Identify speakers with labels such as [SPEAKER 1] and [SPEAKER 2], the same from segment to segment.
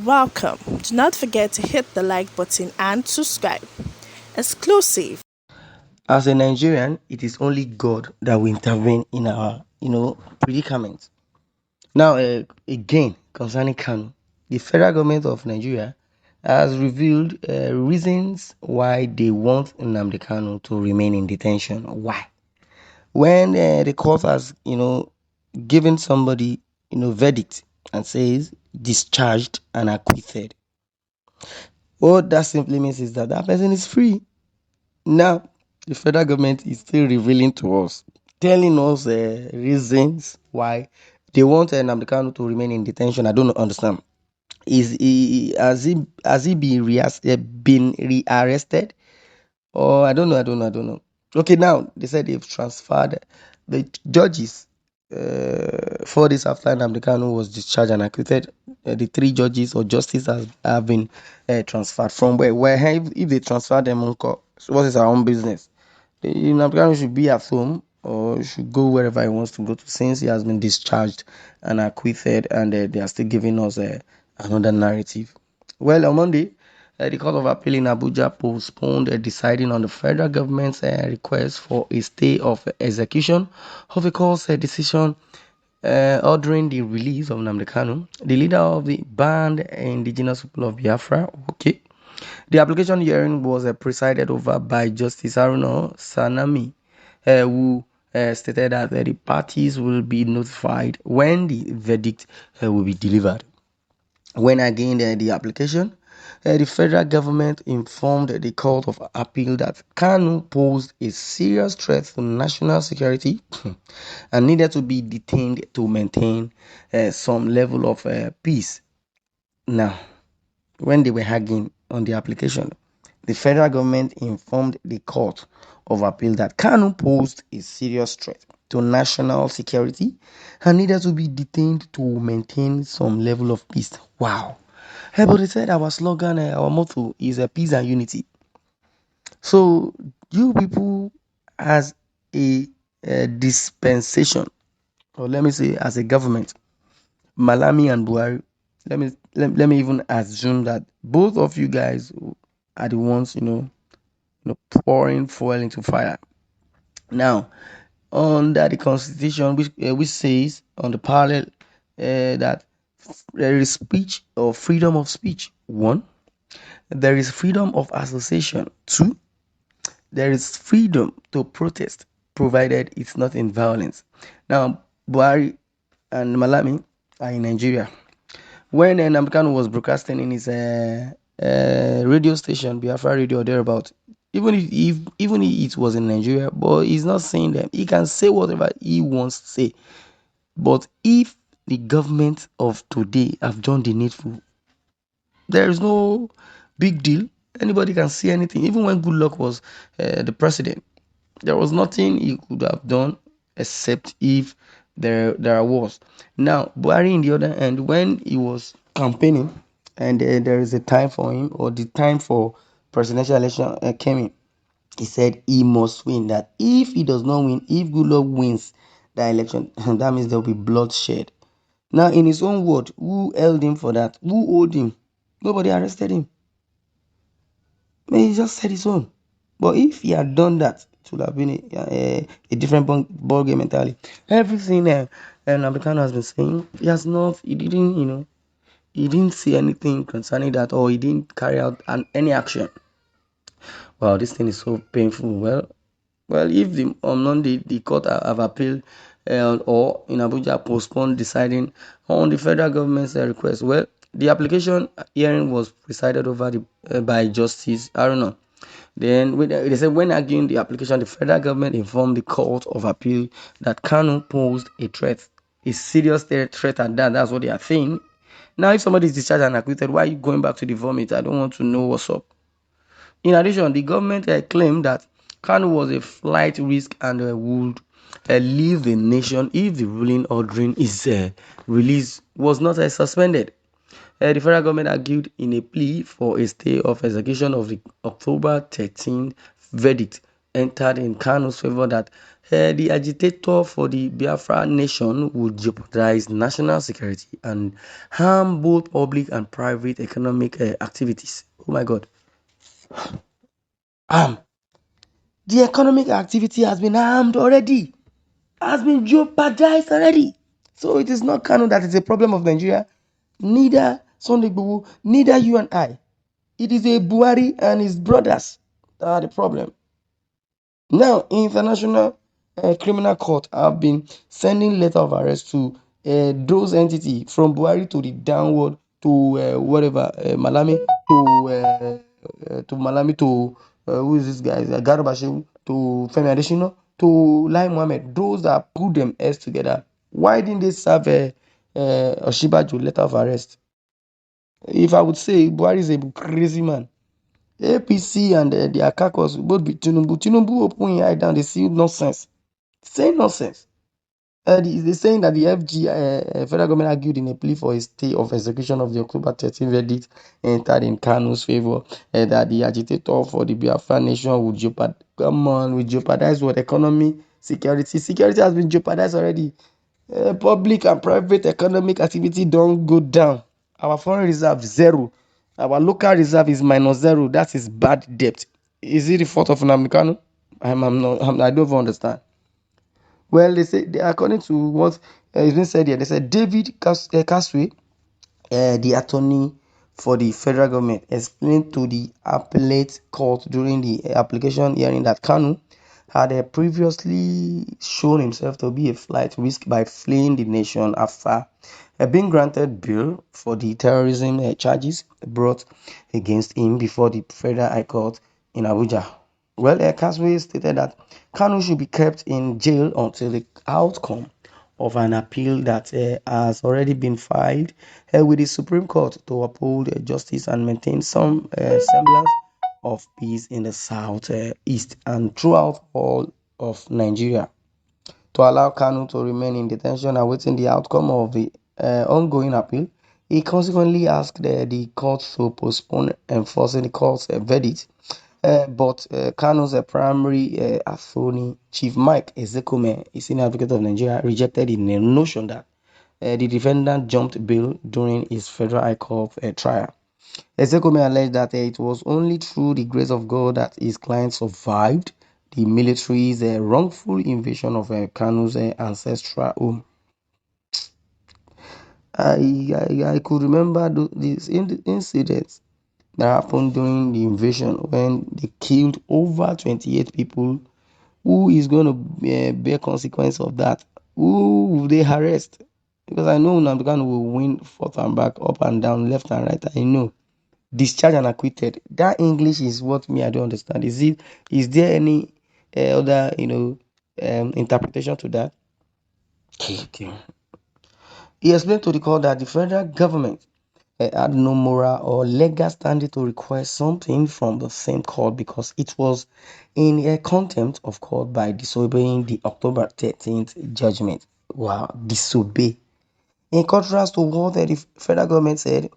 [SPEAKER 1] Welcome. Do not forget to hit the like button and subscribe. Exclusive.
[SPEAKER 2] As a Nigerian, it is only God that will intervene in our, predicament. Now, again, concerning Kanu, the federal government of Nigeria has revealed reasons why they want Nnamdi Kanu to remain in detention. Why? When the court has, given somebody, verdict and says discharged and acquitted, what that simply means is that that person is free. Now, the federal government is still revealing to us, telling us reasons why they want Nnamdi Kanu to remain in detention. I don't understand. Has he been rearrested? Or I don't know. Okay, now they said they've transferred the judges 4 days after Nnamdi Kanu was discharged and acquitted. The three judges or justices have been transferred from where if they transfer them on court, so what is our own business? Nnamdi Kanu should be at home or should go wherever he wants to go to since he has been discharged and acquitted, and they are still giving us another narrative. Well, on Monday, the Court of Appeal in Abuja postponed deciding on the federal government's request for a stay of execution of a court's decision ordering the release of Nnamdi Kanu, the leader of the banned indigenous people of Biafra. Okay. The application hearing was presided over by Justice Haruna Sanami, who stated that the parties will be notified when the verdict will be delivered. When again the application, the federal government informed the Court of Appeal that Kanu posed a serious threat to national security and needed to be detained to maintain some level of peace. Now, when they were hanging on the application, the federal government informed the Court of Appeal that Kanu posed a serious threat to national security and needed to be detained to maintain some level of peace. Wow. Hey, but they said our slogan, our motto is peace and unity. So, you people, as a dispensation, or let me say, as a government, Malami and Buhari, let me even assume that both of you guys are the ones, pouring fuel into fire. Now, under the constitution, which says on the parallel that there is speech or freedom of speech. One, there is freedom of association. Two, there is freedom to protest, provided it's not in violence. Now, Buhari and Malami are in Nigeria. When Nnamdi Kanu was broadcasting in his radio station, Biafra Radio or thereabout, even if it was in Nigeria, but he's not saying them. He can say whatever he wants to say. But if the government of today have done the needful, there is no big deal. Anybody can say anything. Even when Good Luck was the president, there was nothing he could have done except if there was. Now, Buhari, in the other hand, when he was campaigning, and there is a time for him, or the time for presidential election came in, he said he must win. That if he does not win, if Goodluck wins the election, that means there will be bloodshed. Now, in his own word, who held him for that? Who owed him? Nobody arrested him. He just said his own. But if he had done that, it would have been a different ball game entirely. Everything Americano has been saying, he didn't, he didn't say anything concerning that, or he didn't carry out any action. Wow, this thing is so painful. Well, if the court have appealed or in Abuja postponed deciding on the federal government's request, well, the application hearing was presided over by Justice Aruna. Then they said when arguing the application, the federal government informed the Court of Appeal that Kanu posed a threat, a serious threat at that. That's what they are saying. Now, if somebody is discharged and acquitted, why are you going back to the vomit? I don't want to know what's up. In addition, the government claimed that Kanu was a flight risk and would leave the nation if the ruling ordering his release was not suspended. The federal government argued in a plea for a stay of execution of the October 13th verdict entered in Kanu's favor that the agitator for the Biafra nation would jeopardize national security and harm both public and private economic activities. Oh my God. The economic activity has been harmed already, has been jeopardized already. So it is not Kanu that is a problem of Nigeria, neither Sunday Igboho, neither you and I. It is a Buhari and his brothers that are the problem. Now, international criminal court have been sending letter of arrest to those entities from Buhari to the downward to whatever Malami to Malami to who is this guy? Garo Bashewu to Femi Adesina to Lai Mohammed. Those that put them heads together. Why didn't they serve Oshibaju letter of arrest? If I would say Buhari is a crazy man. APC and their caucus both be Tinubu. Tinubu open your eye down, they see nonsense. Saying nonsense. They're saying that the FG federal government argued in a plea for a stay of execution of the October 13 verdict entered in Kanu's favor, that the agitator for the Biafra nation would jeopardize what economy, security. Security has been jeopardized already. Public and private economic activity don't go down. Our foreign reserve zero. Our local reserve is -0. That is bad debt. Is it the fault of Nnamdi Kanu? I don't even understand. Well, they say according to what is being said here, they said David Casway, the attorney for the federal government, explained to the appellate court during the application hearing that Kanu had previously shown himself to be a flight risk by fleeing the nation after being granted bail for the terrorism charges brought against him before the Federal High Court in Abuja. Well, Casway stated that Kanu should be kept in jail until the outcome of an appeal that has already been filed with the Supreme Court to uphold justice and maintain some semblance of peace in the south east and throughout all of Nigeria. To allow Kanu to remain in detention awaiting the outcome of the ongoing appeal, he consequently asked the court to postpone enforcing the court's verdict. But Kanu's primary attorney, Chief Mike Ezekume, a senior advocate of Nigeria, rejected the notion that the defendant jumped bail during his federal high court trial. Ezekume alleged that it was only through the grace of God that his client survived the military's wrongful invasion of Kanu's ancestral home. I could remember these incidents that happened during the invasion when they killed over 28 people. Who is going to bear consequence of that? Who will they arrest? Because I know Nnamdi Kanu will win forth and back, up and down, left and right. I know. Discharged and acquitted. That English is what me I don't understand. Is there any other interpretation to that? Okay. He explained to the court that the federal government had no moral or legal standing to request something from the same court because it was in a contempt of court by disobeying the October 13th judgment. Wow, disobey. In contrast to what the federal government said,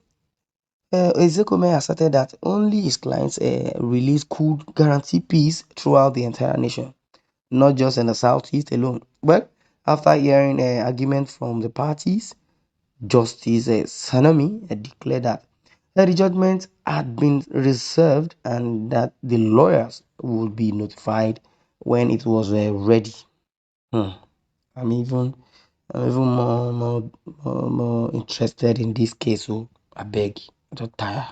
[SPEAKER 2] Ezekome asserted that only his client's release could guarantee peace throughout the entire nation, not just in the southeast alone. Well, after hearing an argument from the parties, Justice Sanami declared that the judgment had been reserved and that the lawyers would be notified when it was ready. I'm even more interested in this case. So I beg, I don't tire.